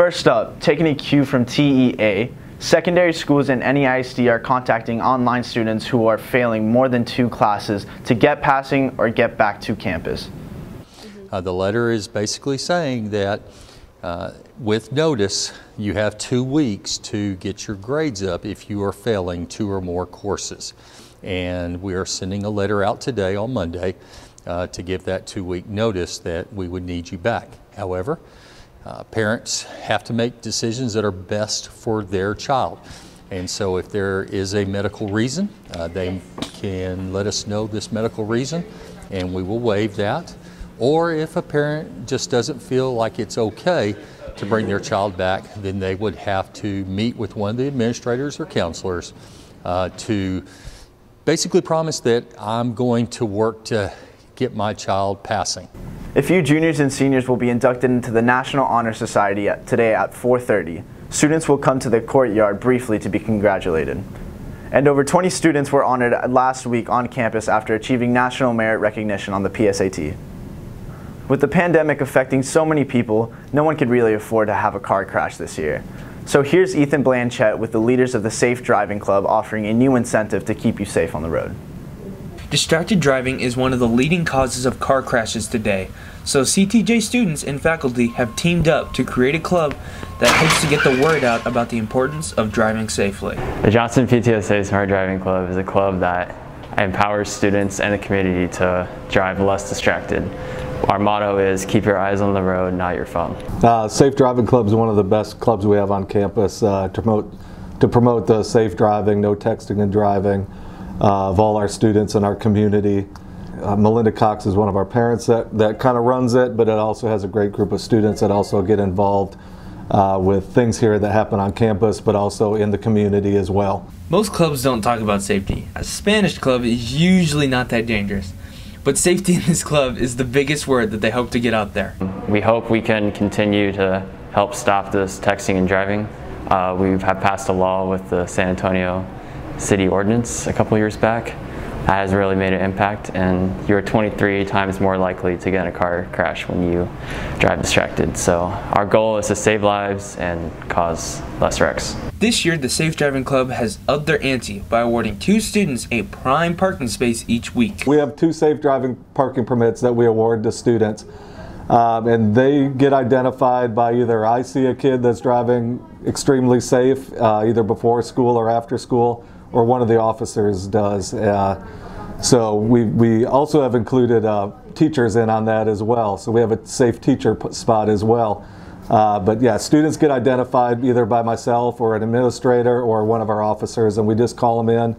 First up, taking a cue from TEA, secondary schools and NEISD are contacting online students who are failing more than 2 classes to get passing or get back to campus. The letter is basically saying that with notice, you have 2 weeks to get your grades up if you are failing 2 or more courses. And we are sending a letter out today on Monday to give that 2-week notice that we would need you back. However, parents have to make decisions that are best for their child. And so if there is a medical reason, they can let us know this medical reason and we will waive that. Or if a parent just doesn't feel like it's okay to bring their child back, then they would have to meet with one of the administrators or counselors to basically promise that I'm going to work to get my child passing. A few juniors and seniors will be inducted into the National Honor Society today at 4:30. Students will come to the courtyard briefly to be congratulated. And over 20 students were honored last week on campus after achieving national merit recognition on the PSAT. With the pandemic affecting so many people, no one could really afford to have a car crash this year. So here's Ethan Blanchett with the leaders of the Safe Driving Club offering a new incentive to keep you safe on the road. Distracted driving is one of the leading causes of car crashes today, so CTJ students and faculty have teamed up to create a club that hopes to get the word out about the importance of driving safely. The Johnson PTSA Smart Driving Club is a club that empowers students and the community to drive less distracted. Our motto is keep your eyes on the road, not your phone. Safe Driving Club is one of the best clubs we have on campus to promote the safe driving, no texting and driving of all our students in our community. Melinda Cox is one of our parents that kind of runs it, but it also has a great group of students that also get involved with things here that happen on campus, but also in the community as well. Most clubs don't talk about safety. A Spanish club is usually not that dangerous. But safety in this club is the biggest word that they hope to get out there. We hope we can continue to help stop this texting and driving. We have passed a law with the San Antonio City Ordinance a couple years back. That has really made an impact, and you're 23 times more likely to get in a car crash when you drive distracted. So our goal is to save lives and cause less wrecks. This year, the Safe Driving Club has upped their ante by awarding 2 students a prime parking space each week. We have 2 safe driving parking permits that we award to students, and they get identified by either I see a kid that's driving extremely safe, either before school or after school, or one of the officers does. So we also have included teachers in on that as well. So we have a safe teacher spot as well. But yeah, students get identified either by myself or an administrator or one of our officers, and we just call them in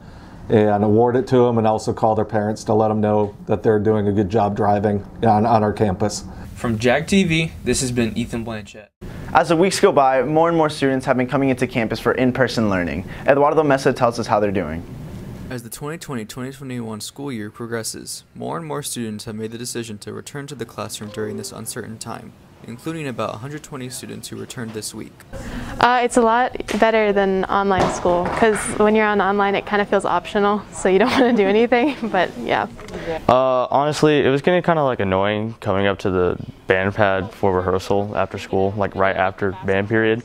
and award it to them, and also call their parents to let them know that they're doing a good job driving on our campus. From JAG TV, this has been Ethan Blanchett. As the weeks go by, more and more students have been coming into campus for in-person learning. Eduardo Mesa tells us how they're doing. As the 2020-2021 school year progresses, more and more students have made the decision to return to the classroom during this uncertain time, including about 120 students who returned this week. It's a lot better than online school, because when you're on online it kind of feels optional, so you don't want to do anything, but yeah. Honestly, it was getting kind of like annoying coming up to the band pad for rehearsal after school, like right after band period.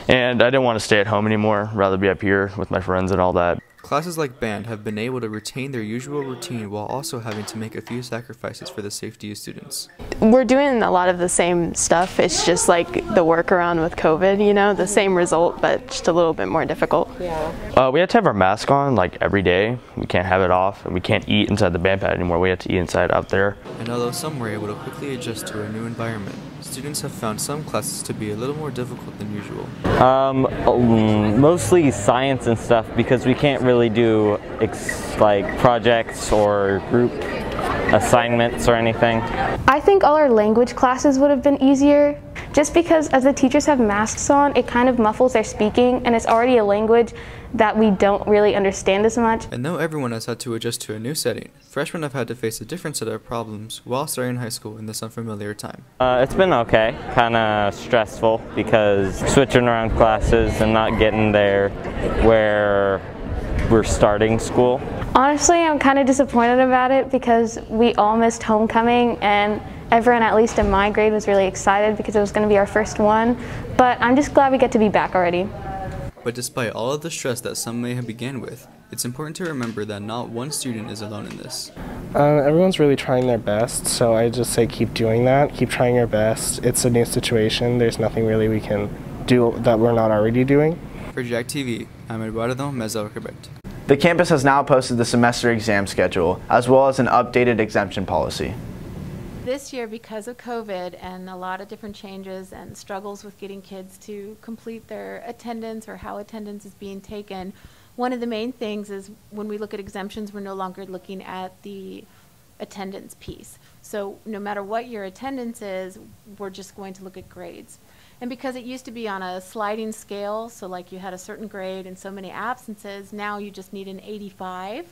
And I didn't want to stay at home anymore, rather be up here with my friends and all that. Classes like band have been able to retain their usual routine while also having to make a few sacrifices for the safety of students. We're doing a lot of the same stuff, it's just like the workaround with COVID, you know, the same result but just a little bit more difficult. Yeah. We have to have our mask on like every day. We can't have it off, and we can't eat inside the band pad anymore. We have to eat inside out there. And although some were able to quickly adjust to a new environment, students have found some classes to be a little more difficult than usual. Mostly science and stuff, because we can't really do like projects or group assignments or anything. I think all our language classes would have been easier, just because as the teachers have masks on, it kind of muffles their speaking, and it's already a language that we don't really understand as much. And though everyone has had to adjust to a new setting, freshmen have had to face a different set of problems while starting high school in this unfamiliar time. It's been okay, kind of stressful because switching around classes and not getting there where we're starting school. Honestly, I'm kind of disappointed about it because we all missed homecoming, and Everyone, at least in my grade, was really excited because it was going to be our first one, but I'm just glad we get to be back already. But despite all of the stress that some may have began with, it's important to remember that not one student is alone in this. Everyone's really trying their best, so I just say keep doing that, keep trying your best. It's a new situation, there's nothing really we can do that we're not already doing. For JAG TV, I'm Eduardo Meza-Ribert. The campus has now posted the semester exam schedule, as well as an updated exemption policy. This year, because of COVID and a lot of different changes and struggles with getting kids to complete their attendance or how attendance is being taken, one of the main things is when we look at exemptions, we're no longer looking at the attendance piece. So no matter what your attendance is, we're just going to look at grades. And because it used to be on a sliding scale, so like you had a certain grade and so many absences, now you just need an 85,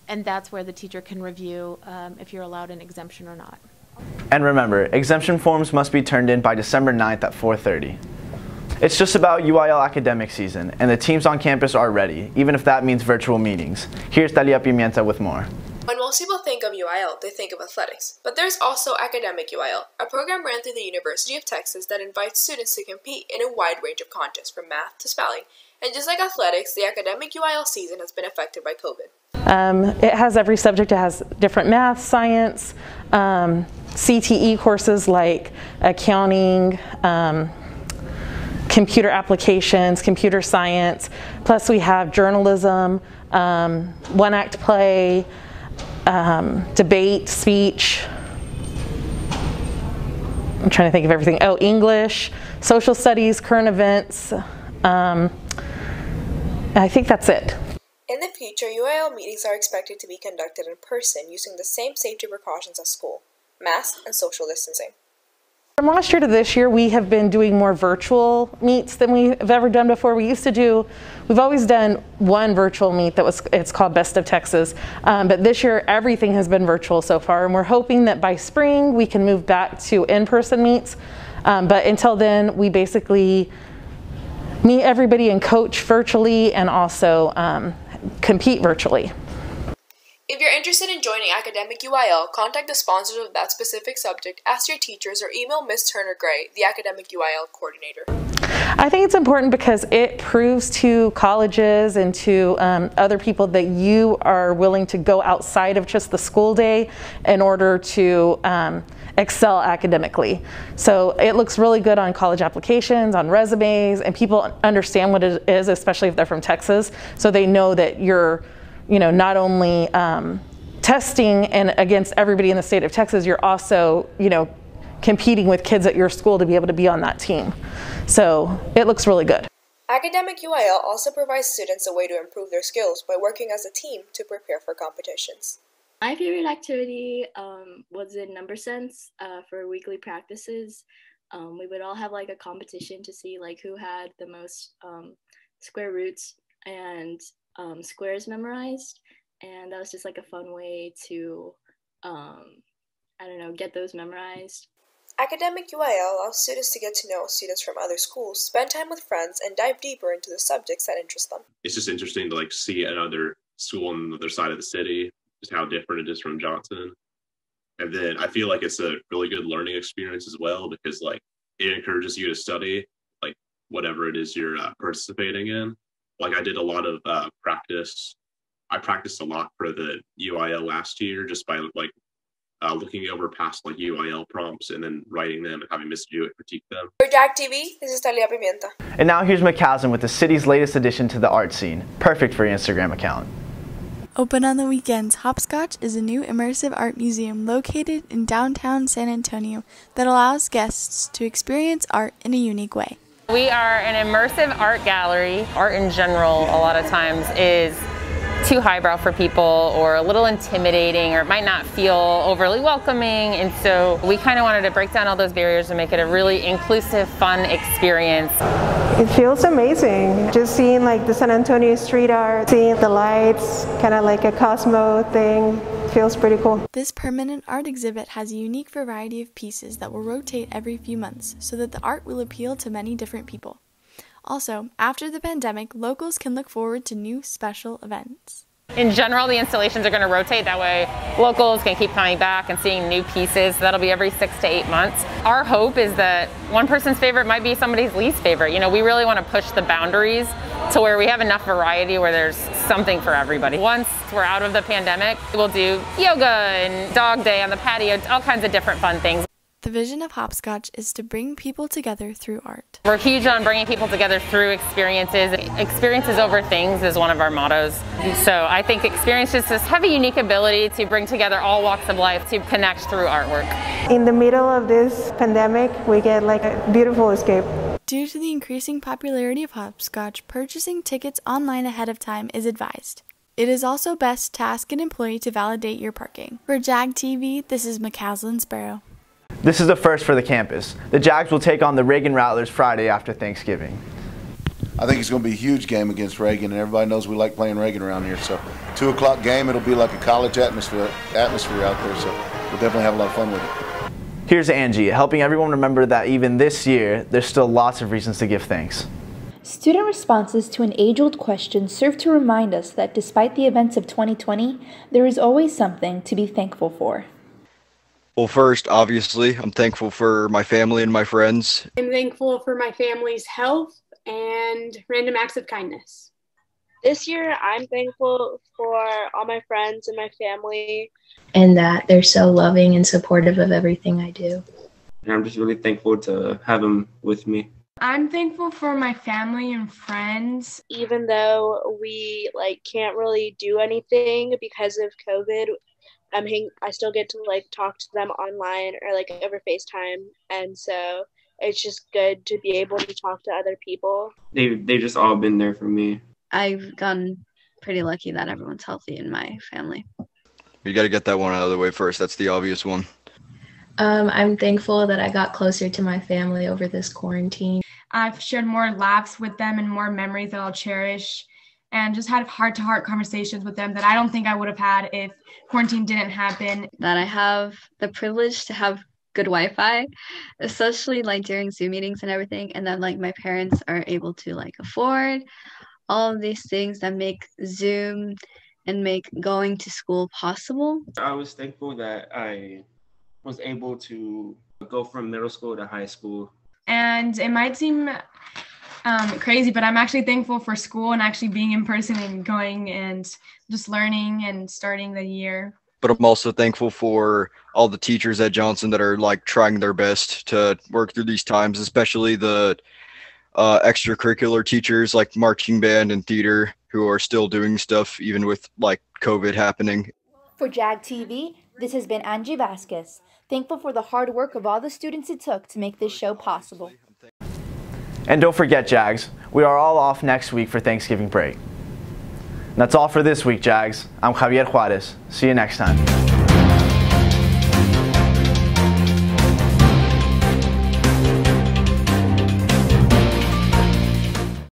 and that's where the teacher can review if you're allowed an exemption or not. And remember, exemption forms must be turned in by December 9th at 4:30. It's just about UIL academic season, and the teams on campus are ready, even if that means virtual meetings. Here's Talia Pimienta with more. When most people think of UIL, they think of athletics, but there's also academic UIL, a program ran through the University of Texas that invites students to compete in a wide range of contests from math to spelling. And just like athletics, the academic UIL season has been affected by COVID. It has every subject. It has different math, science, CTE courses like accounting, computer applications, computer science, plus we have journalism, one-act play, debate, speech. I'm trying to think of everything. Oh, English, social studies, current events. I think that's it. In the future, UIL meetings are expected to be conducted in person using the same safety precautions as school, masks and social distancing. From last year to this year, we have been doing more virtual meets than we've ever done before. We've always done one virtual meet it's called Best of Texas, but this year everything has been virtual so far, and we're hoping that by spring we can move back to in-person meets, but until then we basically meet everybody and coach virtually and also compete virtually. If you're interested in joining academic UIL, contact the sponsors of that specific subject, ask your teachers, or email Ms. Turner Gray, the academic UIL coordinator. I think it's important because it proves to colleges and to other people that you are willing to go outside of just the school day in order to excel academically. So it looks really good on college applications, on resumes, and people understand what it is, especially if they're from Texas, so they know that you're not only testing and against everybody in the state of Texas, you're also, competing with kids at your school to be able to be on that team. So it looks really good. Academic UIL also provides students a way to improve their skills by working as a team to prepare for competitions. My favorite activity was in number sense for weekly practices. We would all have like a competition to see like who had the most square roots and squares memorized, and that was just like a fun way to get those memorized. Academic UIL allows students to get to know students from other schools, spend time with friends, and dive deeper into the subjects that interest them. It's just interesting to see another school on the other side of the city, just how different it is from Johnson. And then I feel like it's a really good learning experience as well, because it encourages you to study whatever it is you're participating in. I did a lot of practice. I practiced a lot for the UIL last year just by looking over past UIL prompts and then writing them and having Miss Jewett critique them. For JAG TV, this is Talia Pimienta. And now here's McCaslin with the city's latest addition to the art scene. Perfect for your Instagram account. Open on the weekends, Hopscotch is a new immersive art museum located in downtown San Antonio that allows guests to experience art in a unique way. We are an immersive art gallery. Art in general, a lot of times, is too highbrow for people or a little intimidating, or it might not feel overly welcoming, and so we kind of wanted to break down all those barriers and make it a really inclusive, fun experience. It feels amazing, just seeing the San Antonio street art, seeing the lights, kind of like a Cosmo thing. Feels pretty cool. This permanent art exhibit has a unique variety of pieces that will rotate every few months so that the art will appeal to many different people. Also, after the pandemic, locals can look forward to new special events. In general, the installations are going to rotate. That way locals can keep coming back and seeing new pieces. That'll be every 6 to 8 months. Our hope is that one person's favorite might be somebody's least favorite. You know, we really want to push the boundaries to where we have enough variety where there's something for everybody. Once we're out of the pandemic, we'll do yoga and dog day on the patio, all kinds of different fun things. The vision of Hopscotch is to bring people together through art. We're huge on bringing people together through experiences. Experiences over things is one of our mottos. So I think experiences just have a unique ability to bring together all walks of life to connect through artwork. In the middle of this pandemic, we get like a beautiful escape. Due to the increasing popularity of Hopscotch, purchasing tickets online ahead of time is advised. It is also best to ask an employee to validate your parking. For JAG TV, this is McCaslin Sparrow. This is a first for the campus. The Jags will take on the Reagan Rattlers Friday after Thanksgiving. I think it's going to be a huge game against Reagan, and everybody knows we like playing Reagan around here. So 2 o'clock game, it'll be like a college atmosphere out there, so we'll definitely have a lot of fun with it. Here's Angie, helping everyone remember that even this year, there's still lots of reasons to give thanks. Student responses to an age-old question serve to remind us that despite the events of 2020, there is always something to be thankful for. Well, first, obviously, I'm thankful for my family and my friends. I'm thankful for my family's health and random acts of kindness. This year, I'm thankful for all my friends and my family. And that they're so loving and supportive of everything I do. And I'm just really thankful to have them with me. I'm thankful for my family and friends. Even though we can't really do anything because of COVID, I still get to talk to them online or over FaceTime, and so it's just good to be able to talk to other people. They just all been there for me. I've gotten pretty lucky that everyone's healthy in my family. You got to get that one out of the way first. That's the obvious one. I'm thankful that I got closer to my family over this quarantine. I've shared more laughs with them and more memories that I'll cherish, and just had heart-to-heart conversations with them that I don't think I would have had if quarantine didn't happen. That I have the privilege to have good Wi-Fi, especially during Zoom meetings and everything, and then my parents are able to afford all of these things that make Zoom and make going to school possible. I was thankful that I was able to go from middle school to high school. And it might seem crazy, but I'm actually thankful for school and actually being in person and going and just learning and starting the year. But I'm also thankful for all the teachers at Johnson that are trying their best to work through these times, especially the extracurricular teachers like marching band and theater who are still doing stuff even with COVID happening. For JAG TV, this has been Angie Vasquez. Thankful for the hard work of all the students it took to make this show possible. And don't forget, Jags, we are all off next week for Thanksgiving break. And that's all for this week, Jags. I'm Javier Juarez. See you next time.